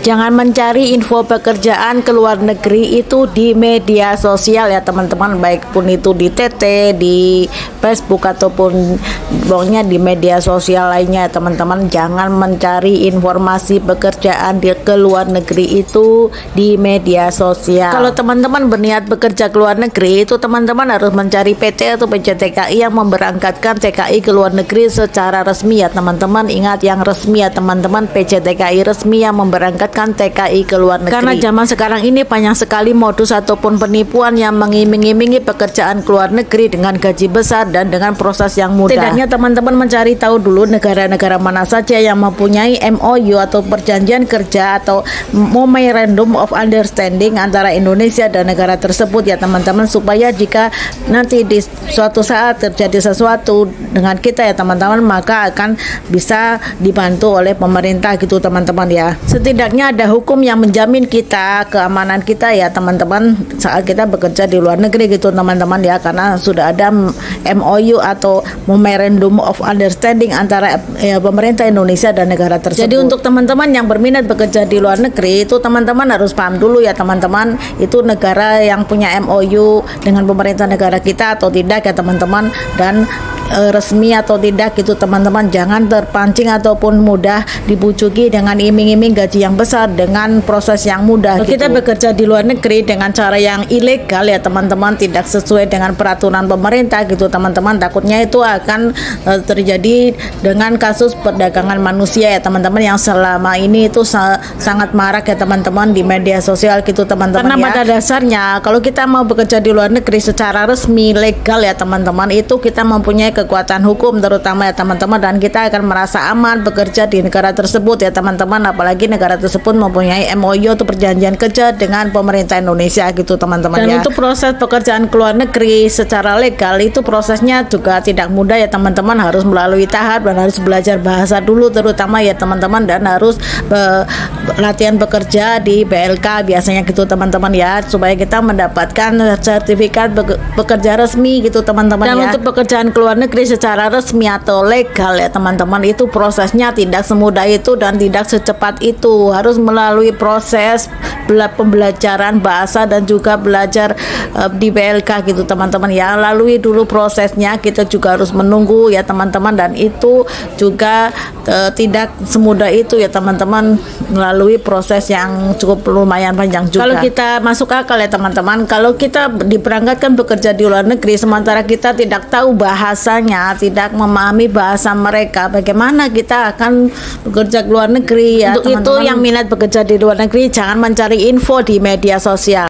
Jangan mencari info pekerjaan ke luar negeri itu di media sosial ya teman-teman, baik pun itu di TT, di Facebook ataupun pokoknya di media sosial lainnya teman-teman. Jangan mencari informasi pekerjaan ke luar negeri itu di media sosial. Kalau teman-teman berniat bekerja ke luar negeri itu teman-teman harus mencari PT atau PCTKI yang memberangkatkan TKI ke luar negeri secara resmi ya teman-teman. Ingat yang resmi ya teman-teman, PCTKI resmi yang memberangkatkan TKI ke luar negeri. Karena zaman sekarang ini banyak sekali modus ataupun penipuan yang mengiming-imingi pekerjaan ke luar negeri dengan gaji besar dan dengan proses yang mudah. Setidaknya teman-teman mencari tahu dulu negara-negara mana saja yang mempunyai MOU atau perjanjian kerja atau Memorandum of Understanding antara Indonesia dan negara tersebut ya teman-teman, supaya jika nanti di suatu saat terjadi sesuatu dengan kita ya teman-teman, maka akan bisa dibantu oleh pemerintah gitu teman-teman ya. Setidaknya ada hukum yang menjamin kita, keamanan kita ya teman-teman saat kita bekerja di luar negeri gitu teman-teman ya, karena sudah ada MOU atau Memorandum of Understanding antara pemerintah Indonesia dan negara tersebut. Jadi untuk teman-teman yang berminat bekerja di luar negeri itu teman-teman harus paham dulu ya teman-teman, itu negara yang punya MOU dengan pemerintah negara kita atau tidak ya teman-teman, dan resmi atau tidak gitu teman-teman. Jangan terpancing ataupun mudah dibujuki dengan iming-iming gaji yang besar dengan proses yang mudah gitu. Kita bekerja di luar negeri dengan cara yang ilegal ya teman-teman, tidak sesuai dengan peraturan pemerintah gitu teman-teman, takutnya itu akan terjadi dengan kasus perdagangan manusia ya teman-teman, yang selama ini itu sangat marak ya teman-teman di media sosial gitu teman-teman. Karena pada dasarnya kalau kita mau bekerja di luar negeri secara resmi legal ya teman-teman, itu kita mempunyai kekuatan hukum terutama ya teman-teman, dan kita akan merasa aman bekerja di negara tersebut ya teman-teman, apalagi negara tersebut mempunyai MOU atau perjanjian kerja dengan pemerintah Indonesia gitu teman-teman ya. Dan untuk proses pekerjaan ke luar negeri secara legal itu prosesnya juga tidak mudah ya teman-teman, harus melalui tahap dan harus belajar bahasa dulu terutama ya teman-teman, dan harus latihan bekerja di BLK biasanya gitu teman-teman ya, supaya kita mendapatkan sertifikat bekerja resmi gitu teman-teman ya. Dan untuk pekerjaan ke luar negeri secara resmi atau legal ya teman-teman, itu prosesnya tidak semudah itu dan tidak secepat itu, harus melalui proses pembelajaran bahasa dan juga belajar di BLK gitu teman-teman ya. Lalui dulu prosesnya, kita juga harus menunggu ya teman-teman, dan itu juga tidak semudah itu ya teman-teman, melalui proses yang cukup lumayan panjang juga. Kalau kita masuk akal ya teman-teman, kalau kita diberangkatkan bekerja di luar negeri sementara kita tidak tahu bahasanya, tidak memahami bahasa mereka, bagaimana kita akan bekerja ke luar negeri ya. Untuk teman-teman, itu yang minat bekerja di luar negeri jangan mencari info di media sosial.